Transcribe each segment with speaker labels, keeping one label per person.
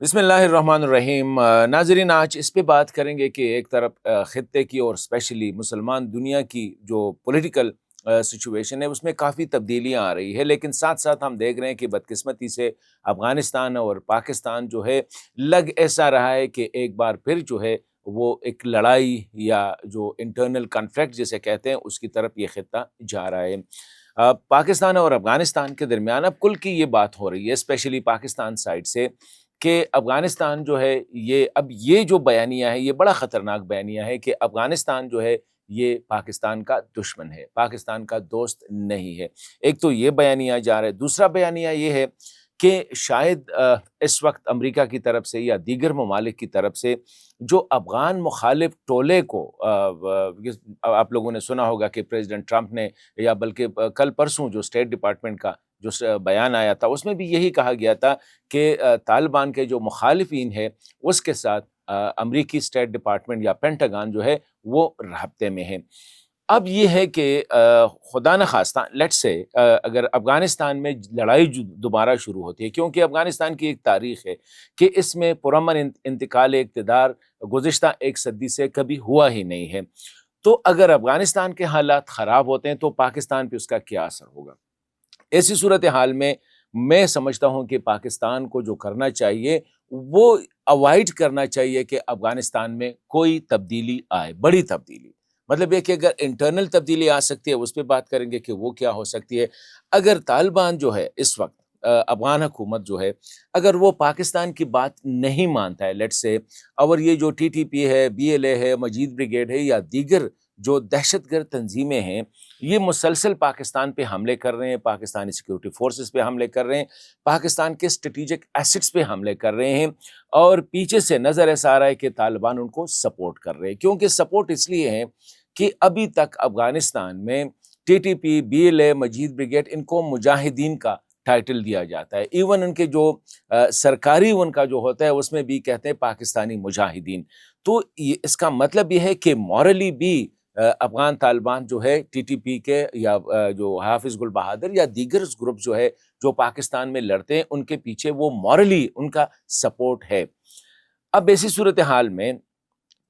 Speaker 1: بسم اللہ الرحمن الرحیم۔ ناظرین، آج اس پہ بات کریں گے کہ ایک طرف خطے کی اور اسپیشلی مسلمان دنیا کی جو پولیٹیکل سچویشن ہے اس میں کافی تبدیلیاں آ رہی ہے، لیکن ساتھ ساتھ ہم دیکھ رہے ہیں کہ بدقسمتی سے افغانستان اور پاکستان جو ہے لگ ایسا رہا ہے کہ ایک بار پھر جو ہے وہ ایک لڑائی یا جو انٹرنل کنفلکٹ جسے کہتے ہیں اس کی طرف یہ خطہ جا رہا ہے۔ پاکستان اور افغانستان کے درمیان اب کل کی یہ بات ہو رہی ہے اسپیشلی پاکستان سائڈ سے کہ افغانستان جو ہے یہ جو بیانیہ ہے یہ بڑا خطرناک بیانیہ ہے کہ افغانستان جو ہے یہ پاکستان کا دشمن ہے، پاکستان کا دوست نہیں ہے۔ ایک تو یہ بیانیہ جا رہا ہے، دوسرا بیانیہ یہ ہے کہ شاید اس وقت امریکہ کی طرف سے یا دیگر ممالک کی طرف سے جو افغان مخالف ٹولے کو آپ لوگوں نے سنا ہوگا کہ پریزیڈنٹ ٹرمپ نے یا بلکہ کل پرسوں جو اسٹیٹ ڈپارٹمنٹ کا جو بیان آیا تھا اس میں بھی یہی کہا گیا تھا کہ طالبان کے جو مخالفین ہیں اس کے ساتھ امریکی اسٹیٹ ڈپارٹمنٹ یا پینٹاگان جو ہے وہ رابطے میں ہے۔ اب یہ ہے کہ خدا نخواستہ لیٹ سے اگر افغانستان میں لڑائی دوبارہ شروع ہوتی ہے، کیونکہ افغانستان کی ایک تاریخ ہے کہ اس میں پرامن انتقال اقتدار گزشتہ ایک صدی سے کبھی ہوا ہی نہیں ہے، تو اگر افغانستان کے حالات خراب ہوتے ہیں تو پاکستان پہ اس کا کیا اثر ہوگا؟ ایسی صورتحال میں سمجھتا ہوں کہ پاکستان کو جو کرنا چاہیے وہ اوائڈ کرنا چاہیے کہ افغانستان میں کوئی تبدیلی آئے، بڑی تبدیلی۔ مطلب یہ کہ اگر انٹرنل تبدیلی آ سکتی ہے اس پہ بات کریں گے کہ وہ کیا ہو سکتی ہے۔ اگر طالبان جو ہے اس وقت افغان حکومت جو ہے اگر وہ پاکستان کی بات نہیں مانتا ہے لیٹ سے، اور یہ جو ٹی ٹی پی ہے، بی ایل اے ہے، مجید بریگیڈ ہے یا دیگر جو دہشت گرد تنظیمیں ہیں، یہ مسلسل پاکستان پہ حملے کر رہے ہیں، پاکستانی سیکیورٹی فورسز پہ حملے کر رہے ہیں، پاکستان کے اسٹریٹجک ایسٹس پہ حملے کر رہے ہیں، اور پیچھے سے نظر ایسا آ رہا ہے کہ طالبان ان کو سپورٹ کر رہے ہیں، کیونکہ سپورٹ اس لیے ہے کہ ابھی تک افغانستان میں T T P, B L A, Majeed brigade ان کو مجاہدین کا ٹائٹل دیا جاتا ہے، ایون ان کے جو سرکاری ان کا جو ہوتا ہے اس میں بھی کہتے ہیں پاکستانی مجاہدین۔ تو اس کا مطلب یہ ہے کہ مورلی بھی افغان طالبان جو ہے ٹی ٹی پی کے یا جو حافظ گل بہادر یا دیگر گروپ جو ہے جو پاکستان میں لڑتے ہیں ان کے پیچھے وہ مورلی ان کا سپورٹ ہے۔ اب ایسی صورتحال میں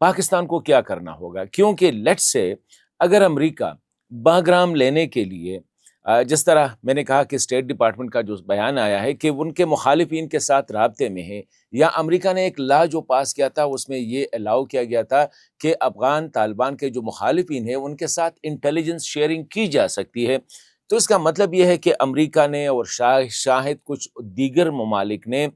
Speaker 1: پاکستان کو کیا کرنا ہوگا؟ کیونکہ لیٹ سے اگر امریکہ باگرام لینے کے لیے جس طرح میں نے کہا کہ اسٹیٹ ڈپارٹمنٹ کا جو بیان آیا ہے کہ ان کے مخالفین کے ساتھ رابطے میں ہے، یا امریکہ نے ایک لا جو پاس کیا تھا اس میں یہ الاؤ کیا گیا تھا کہ افغان طالبان کے جو مخالفین ہیں ان کے ساتھ انٹیلیجنس شیئرنگ کی جا سکتی ہے، تو اس کا مطلب یہ ہے کہ امریکہ نے اور شاہد کچھ دیگر ممالک نے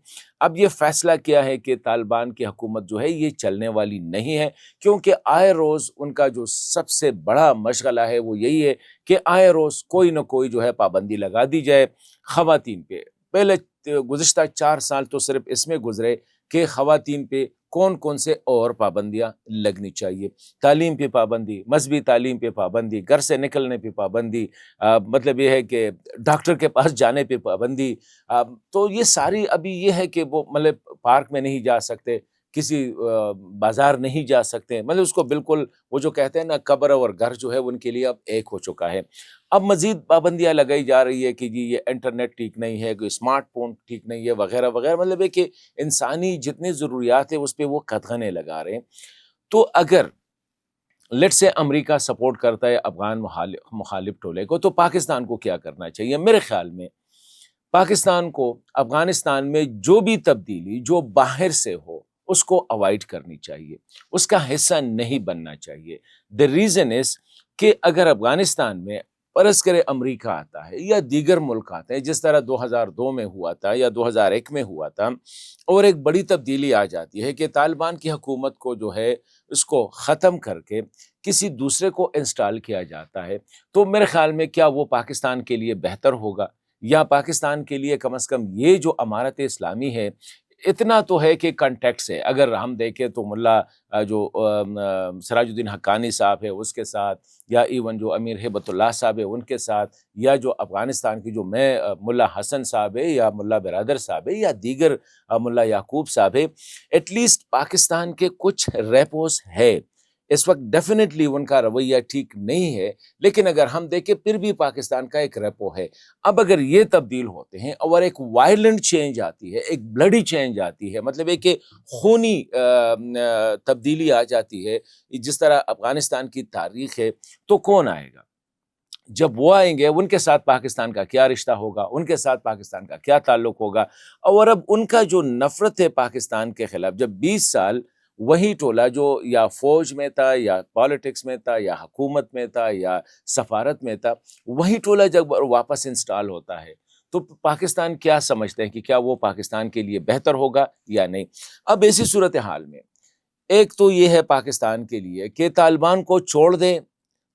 Speaker 1: اب یہ فیصلہ کیا ہے کہ طالبان کی حکومت جو ہے یہ چلنے والی نہیں ہے، کیونکہ آئے روز ان کا جو سب سے بڑا مشغلہ ہے وہ یہی ہے کہ آئے روز کوئی نہ کوئی جو ہے پابندی لگا دی جائے خواتین پہ۔ پہلے گزشتہ 4 سال تو صرف اس میں گزرے کہ خواتین پہ کون کون سے اور پابندیاں لگنی چاہیے، تعلیم پہ پابندی، مذہبی تعلیم پہ پابندی، گھر سے نکلنے پہ پابندی، مطلب یہ ہے کہ ڈاکٹر کے پاس جانے پہ پابندی، تو یہ ساری ابھی یہ ہے کہ وہ مطلب پارک میں نہیں جا سکتے، کسی بازار نہیں جا سکتے، مطلب اس کو بالکل وہ جو کہتے ہیں نا قبر اور گھر جو ہے ان کے لیے اب ایک ہو چکا ہے۔ اب مزید پابندیاں لگائی جا رہی ہے کہ جی یہ انٹرنیٹ ٹھیک نہیں ہے، کوئی اسمارٹ فون ٹھیک نہیں ہے، وغیرہ وغیرہ، مطلب ہے کہ انسانی جتنی ضروریات ہے اس پہ وہ قدغنیں لگا رہے ہیں۔ تو اگر لیٹ سے امریکہ سپورٹ کرتا ہے افغان مخالف ٹولے کو، تو پاکستان کو کیا کرنا چاہیے؟ میرے خیال میں پاکستان کو افغانستان میں جو بھی تبدیلی جو باہر سے ہو اس کو اوائڈ کرنی چاہیے، اس کا حصہ نہیں بننا چاہیے۔ the reason is کہ اگر افغانستان میں فرض کرے امریکہ آتا ہے یا دیگر ملک آتے ہیں، جس طرح 2002 میں ہوا تھا یا 2001 میں ہوا تھا، اور ایک بڑی تبدیلی آ جاتی ہے کہ طالبان کی حکومت کو جو ہے اس کو ختم کر کے کسی دوسرے کو انسٹال کیا جاتا ہے، تو میرے خیال میں کیا وہ پاکستان کے لیے بہتر ہوگا؟ یا پاکستان کے لیے کم از کم یہ جو امارت اسلامی ہے اتنا تو ہے کہ کنٹیکٹ سے اگر ہم دیکھیں تو ملا جو سراج الدین حقانی صاحب ہے اس کے ساتھ، یا ایون جو امیر ہیبت اللہ صاحب ہے ان کے ساتھ، یا جو افغانستان کی جو میں ملا حسن صاحب ہے یا ملا برادر صاحب ہے یا دیگر ملا یعقوب صاحب ہے، ایٹ لیسٹ پاکستان کے کچھ ریپوز ہے، اس وقت ڈیفینیٹلی ان کا رویہ ٹھیک نہیں ہے، لیکن اگر ہم دیکھیں پھر بھی پاکستان کا ایک ریپو ہے۔ اب اگر یہ تبدیل ہوتے ہیں اور ایک وائلنٹ چینج آتی ہے، ایک بلڈی چینج آتی ہے، مطلب ہے کہ خونی تبدیلی آ جاتی ہے جس طرح افغانستان کی تاریخ ہے، تو کون آئے گا؟ جب وہ آئیں گے ان کے ساتھ پاکستان کا کیا رشتہ ہوگا، ان کے ساتھ پاکستان کا کیا تعلق ہوگا؟ اور اب ان کا جو نفرت ہے پاکستان کے خلاف، جب 20 سال وہی ٹولہ جو یا فوج میں تھا یا پالیٹکس میں تھا یا حکومت میں تھا یا سفارت میں تھا، وہی ٹولہ جب واپس انسٹال ہوتا ہے تو پاکستان کیا سمجھتے ہیں کہ کیا وہ پاکستان کے لیے بہتر ہوگا یا نہیں؟ اب ایسی صورتحال میں ایک تو یہ ہے پاکستان کے لیے کہ طالبان کو چھوڑ دیں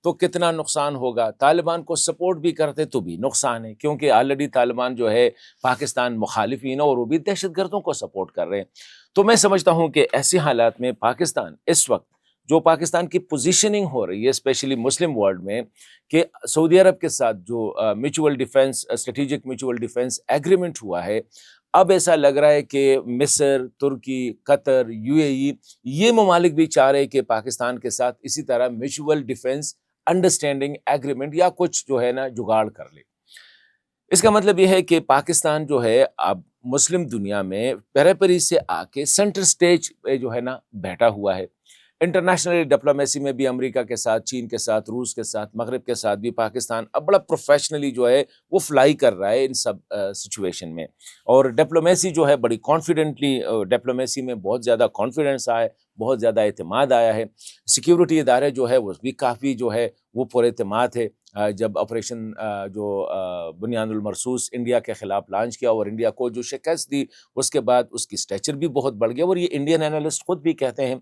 Speaker 1: تو کتنا نقصان ہوگا، طالبان کو سپورٹ بھی کرتے تو بھی نقصان ہے، کیونکہ آلریڈی طالبان جو ہے پاکستان مخالفین اور وہ بھی دہشت گردوں کو سپورٹ کر رہے ہیں۔ تو میں سمجھتا ہوں کہ ایسی حالات میں پاکستان اس وقت جو پاکستان کی پوزیشننگ ہو رہی ہے اسپیشلی مسلم ورلڈ میں، کہ سعودی عرب کے ساتھ جو mutual defence strategic mutual defence agreement ہوا ہے، اب ایسا لگ رہا ہے کہ مصر، ترکی، قطر، یو اے ای، یہ ممالک بھی چاہ رہے ہیں کہ پاکستان کے ساتھ اسی طرح میوچول ڈیفنس انڈرسٹینڈنگ ایگریمنٹ یا کچھ جو ہے نا جگاڑ کر لے۔ اس کا مطلب یہ ہے کہ پاکستان جو ہے اب مسلم دنیا میں پیریفری سے آ کے سینٹر سٹیج پہ جو ہے نا بیٹھا ہوا ہے۔ انٹرنیشنل ڈپلومیسی میں بھی امریکہ کے ساتھ، چین کے ساتھ، روس کے ساتھ، مغرب کے ساتھ بھی پاکستان اب بڑا پروفیشنلی جو ہے وہ فلائی کر رہا ہے ان سب سچویشن میں، اور ڈپلومیسی جو ہے بڑی کانفیڈنٹلی، ڈپلومیسی میں بہت زیادہ کانفیڈنس آیا ہے، بہت زیادہ اعتماد آیا ہے۔ سیکیورٹی ادارے جو ہے وہ بھی کافی جو ہے وہ پر اعتماد ہے۔ جب آپریشن جو بنیاد المرصوص انڈیا کے خلاف لانچ کیا اور انڈیا کو جو شکست دی، اس کے بعد اس کی سٹیچر بھی بہت بڑھ گیا، اور یہ انڈین اینالسٹ خود بھی کہتے ہیں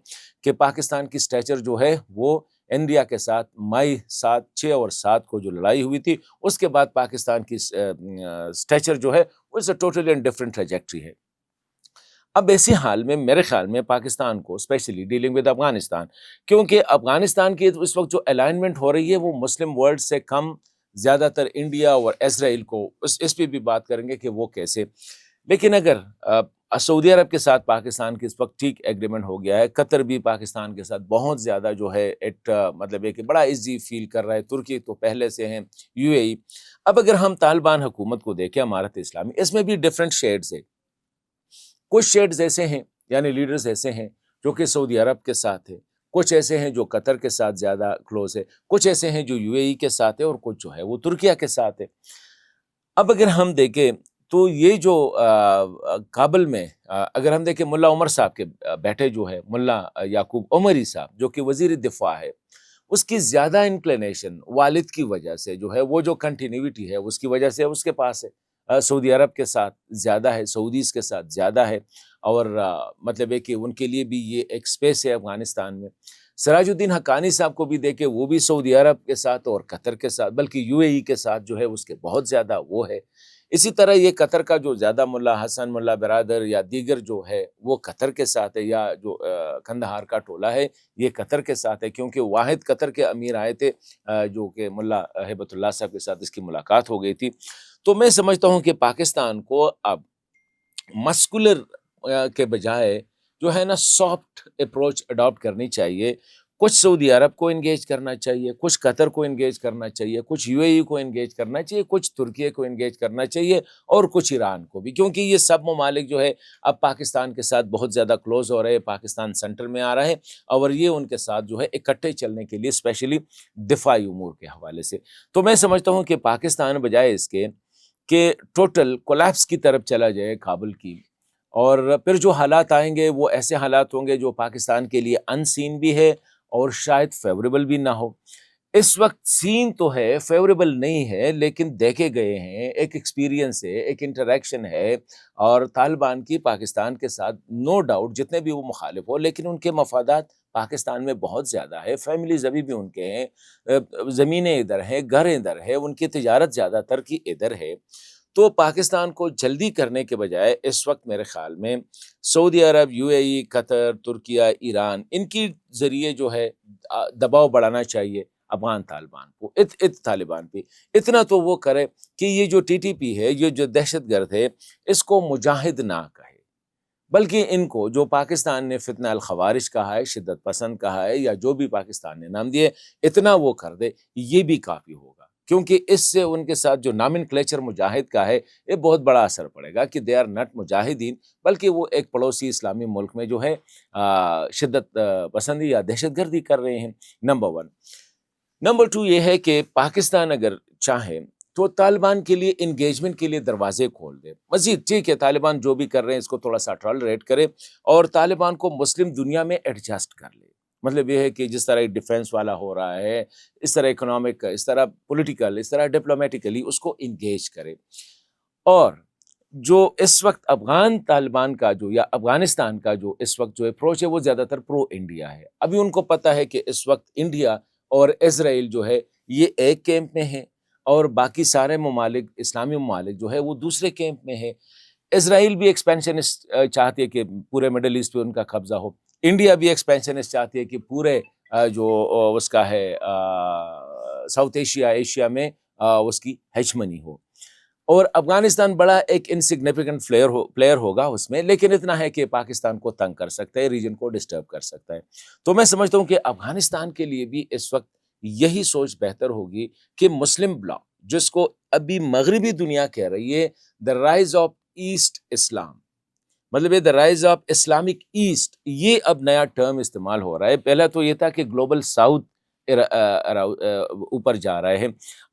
Speaker 1: کہ پاکستان کی سٹیچر جو ہے وہ انڈیا کے ساتھ مئی 6 اور 7 کو جو لڑائی ہوئی تھی، اس کے بعد پاکستان کی سٹیچر جو ہے وہ ٹوٹلی اینڈ ڈفرینٹ ٹریجیکٹری ہے۔ اب ایسی حال میں میرے خیال میں پاکستان کو اسپیشلی ڈیلنگ ود افغانستان، کیونکہ افغانستان کی اس وقت جو الائنمنٹ ہو رہی ہے وہ مسلم ورلڈ سے کم زیادہ تر انڈیا اور اسرائیل کو، اس پہ بھی بات کریں گے کہ وہ کیسے۔ لیکن اگر سعودی عرب کے ساتھ پاکستان کی اس وقت ٹھیک ایگریمنٹ ہو گیا ہے، قطر بھی پاکستان کے ساتھ بہت زیادہ جو ہے مطلب ہے کہ بڑا ایزی فیل کر رہا ہے، ترکی تو پہلے سے ہیں، یو اے ای۔ اب اگر ہم طالبان حکومت کو دیکھیں، امارت اسلامی، اس میں بھی ڈفرینٹ شیڈز ہے۔ کچھ شیڈز ایسے ہیں یعنی لیڈرز ایسے ہیں جو کہ سعودی عرب کے ساتھ ہیں، کچھ ایسے ہیں جو قطر کے ساتھ زیادہ کلوز ہے، کچھ ایسے ہیں جو یو اے ای کے ساتھ ہے، اور کچھ جو ہے وہ ترکیہ کے ساتھ ہے۔ اب اگر ہم دیکھیں تو یہ جو کابل میں اگر ہم دیکھیں ملا عمر صاحب کے بیٹے جو ہے ملا یعقوب عمری صاحب جو کہ وزیر دفاع ہے، اس کی زیادہ انکلینیشن والد کی وجہ سے جو ہے وہ جو کنٹینیوٹی ہے اس کی وجہ سے اس کے پاس ہے، سعودی عرب کے ساتھ زیادہ ہے، سعودیز کے ساتھ زیادہ ہے، اور مطلب ہے کہ ان کے لیے بھی یہ ایک سپیس ہے افغانستان میں۔ سراج الدین حقانی صاحب کو بھی دیکھیں، وہ بھی سعودی عرب کے ساتھ اور قطر کے ساتھ، بلکہ یو اے ای کے ساتھ جو ہے اس کے بہت زیادہ وہ ہے۔ اسی طرح یہ قطر کا جو زیادہ ملا حسن ملا برادر یا دیگر جو ہے وہ قطر کے ساتھ ہے، یا جو کندہار کا ٹولہ ہے یہ قطر کے ساتھ ہے، کیونکہ واحد قطر کے امیر آئے تھے جو کہ ملا ہیبت اللہ صاحب کے ساتھ اس کی ملاقات ہو گئی تھی۔ تو میں سمجھتا ہوں کہ پاکستان کو اب مسکولر کے بجائے جو ہے نا سافٹ اپروچ اڈاپٹ کرنی چاہیے۔ کچھ سعودی عرب کو انگیج کرنا چاہیے، کچھ قطر کو انگیج کرنا چاہیے، کچھ یو اے ای کو انگیج کرنا چاہیے، کچھ ترکیہ کو انگیج کرنا چاہیے، اور کچھ ایران کو بھی، کیونکہ یہ سب ممالک جو ہے اب پاکستان کے ساتھ بہت زیادہ کلوز ہو رہے ہیں، پاکستان سینٹر میں آ رہا ہے، اور یہ ان کے ساتھ جو ہے اکٹھے چلنے کے لیے اسپیشلی دفاعی امور کے حوالے سے۔ تو میں سمجھتا ہوں کہ پاکستان بجائے اس کے کہ ٹوٹل کولیپس کی طرف چلا جائے کابل کی، اور پھر جو حالات آئیں گے وہ ایسے حالات ہوں گے جو پاکستان کے لیے ان سین بھی ہے اور شاید فیوریبل بھی نہ ہو۔ اس وقت سین تو ہے، فیوریبل نہیں ہے، لیکن دیکھے گئے ہیں، ایک ایکسپیرینس ہے، ایک انٹریکشن ہے، اور طالبان کی پاکستان کے ساتھ نو ڈاؤٹ جتنے بھی وہ مخالف ہو، لیکن ان کے مفادات پاکستان میں بہت زیادہ ہے، فیملیز ابھی بھی ان کے ہیں، زمینیں ادھر ہیں، گھر ادھر ہے، ان کی تجارت زیادہ تر کی ادھر ہے۔ تو پاکستان کو جلدی کرنے کے بجائے اس وقت میرے خیال میں سعودی عرب، یو اے ای، قطر، ترکیہ، ایران، ان کی ذریعے جو ہے دباؤ بڑھانا چاہیے افغان طالبان کو، طالبان پہ اتنا تو وہ کرے کہ یہ جو ٹی ٹی پی ہے، یہ جو دہشت گرد ہے، اس کو مجاہد نہ کہے، بلکہ ان کو جو پاکستان نے فتنہ الخوارج کہا ہے، شدت پسند کہا ہے، یا جو بھی پاکستان نے نام دیے، اتنا وہ کر دے، یہ بھی کافی ہوگا، کیونکہ اس سے ان کے ساتھ جو نامن کلیچر مجاہد کا ہے یہ بہت بڑا اثر پڑے گا کہ دے آر نٹ مجاہدین، بلکہ وہ ایک پڑوسی اسلامی ملک میں جو ہے شدت پسندی یا دہشت گردی کر رہے ہیں، نمبر ون۔ نمبر ٹو یہ ہے کہ پاکستان اگر چاہے تو طالبان کے لیے انگیجمنٹ کے لیے دروازے کھول دے، مزید ٹھیک ہے طالبان جو بھی کر رہے ہیں اس کو تھوڑا سا ٹالریٹ کرے، اور طالبان کو مسلم دنیا میں ایڈجسٹ کر لے۔ مطلب یہ ہے کہ جس طرح ڈیفینس والا ہو رہا ہے، اس طرح اکنامک، اس طرح پولیٹیکل، اس طرح ڈپلومیٹیکلی اس کو انگیج کرے۔ اور جو اس وقت افغان طالبان کا جو یا افغانستان کا جو اس وقت جو اپروچ ہے وہ زیادہ تر پرو انڈیا ہے۔ ابھی ان کو پتہ ہے کہ اس وقت انڈیا اور اسرائیل جو ہے یہ ایک کیمپ میں ہے، اور باقی سارے ممالک، اسلامی ممالک جو ہے وہ دوسرے کیمپ میں ہے۔ اسرائیل بھی ایکسپینشنسٹ چاہتی ہے کہ پورے مڈل ایسٹ پہ ان کا قبضہ ہو، انڈیا بھی ایکسپینشنسٹ چاہتی ہے کہ پورے جو اس کا ہے ساؤتھ ایشیا میں اس کی ہیچمنی ہو، اور افغانستان بڑا ایک انسگنیفیکنٹ پلیئر ہوگا اس میں، لیکن اتنا ہے کہ پاکستان کو تنگ کر سکتا ہے، ریجن کو ڈسٹرب کر سکتا ہے۔ تو میں سمجھتا ہوں کہ افغانستان کے لیے بھی اس وقت یہی سوچ بہتر ہوگی کہ مسلم بلاک، جس کو ابھی مغربی دنیا کہہ رہی ہے the rise of east Islam, مطلب the rise of Islamic east, یہ اب نیا ٹرم استعمال ہو رہا ہے۔ پہلا تو یہ تھا کہ گلوبل ساؤتھ اوپر جا رہے ہیں،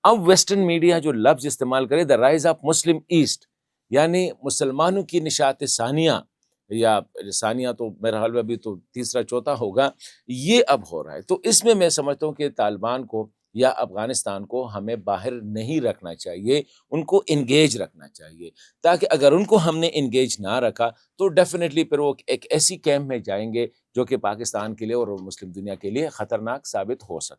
Speaker 1: اب ویسٹرن میڈیا جو لفظ استعمال کرے the rise of Muslim east, یعنی مسلمانوں کی نشاط ثانیہ، یا ثانیہ تو میرے حال میں ابھی تو تیسرا چوتھا ہوگا، یہ اب ہو رہا ہے۔ تو اس میں سمجھتا ہوں کہ طالبان کو یا افغانستان کو ہمیں باہر نہیں رکھنا چاہیے، ان کو انگیج رکھنا چاہیے، تاکہ اگر ان کو ہم نے انگیج نہ رکھا تو ڈیفینیٹلی پھر وہ ایک ایسی کیمپ میں جائیں گے جو کہ پاکستان کے لیے اور مسلم دنیا کے لیے خطرناک ثابت ہو سکتا ہے۔